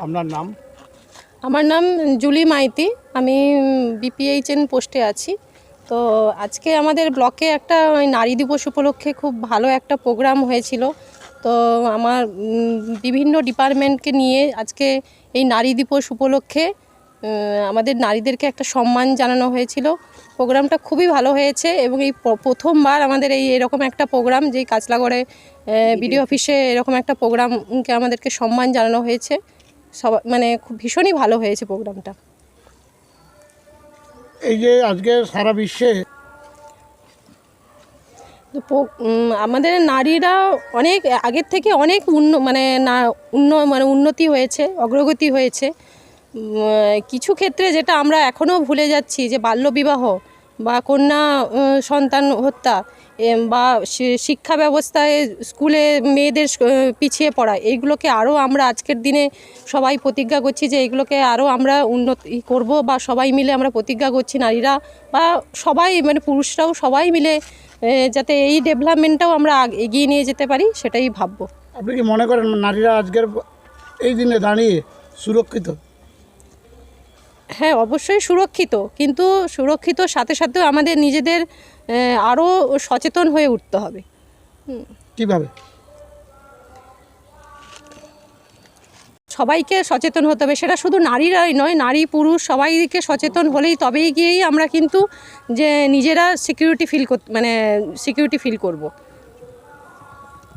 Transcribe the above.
আপনার নাম? আমার নাম জুলি মাইতি। আমি বিপিএইচএন পোস্টে আছি। তো আজকে আমাদের ব্লকে একটা ওই নারী দিবস উপলক্ষে খুব ভালো একটা প্রোগ্রাম হয়েছিল। তো আমার বিভিন্ন ডিপার্টমেন্টকে নিয়ে আজকে এই নারী দিবস উপলক্ষে আমাদের নারীদেরকে একটা সম্মান জানানো হয়েছিল। প্রোগ্রামটা খুবই ভালো হয়েছে এবং এই প্রথমবার আমাদের এরকম একটা প্রোগ্রাম, যেই কাঁচলাগড়ে বিডিও অফিসে এরকম একটা প্রোগ্রামকে আমাদেরকে সম্মান জানানো হয়েছে। সবাই মানে খুব ভীষণই ভালো হয়েছে প্রোগ্রামটা। এই যে আজকে সারা বিশ্বে তো আমাদের নারীরা অনেক আগের থেকে অনেক উন্নতি হয়েছে, অগ্রগতি হয়েছে। কিছু ক্ষেত্রে যেটা আমরা এখনও ভুলে যাচ্ছি, যে বাল্যবিবাহ বা কন্যা সন্তান হত্যা বা শিক্ষা ব্যবস্থায় স্কুলে মেয়েদের পিছিয়ে পড়া, এইগুলোকে আরও আমরা আজকের দিনে সবাই প্রতিজ্ঞা করছি যে এইগুলোকে আরও আমরা উন্নতি করব, বা সবাই মিলে আমরা প্রতিজ্ঞা করছি নারীরা বা সবাই, মানে পুরুষরাও সবাই মিলে, যাতে এই ডেভেলপমেন্টটাও আমরা এগিয়ে নিয়ে যেতে পারি, সেটাই ভাববো। আপনি কি মনে করেন নারীরা আজকের এই দিনে দাঁড়িয়ে সুরক্ষিত? হ্যাঁ, অবশ্যই সুরক্ষিত, কিন্তু সুরক্ষিত সাথে সাথেও আমাদের নিজেদের আরও সচেতন হয়ে উঠতে হবে। কিভাবে? সবাইকে সচেতন হতে হবে, সেটা শুধু নারীরাই নয়, নারী পুরুষ সবাইকে সচেতন হলেই তবেই গিয়েই আমরা কিন্তু যে নিজেরা সিকিউরিটি ফিল করব।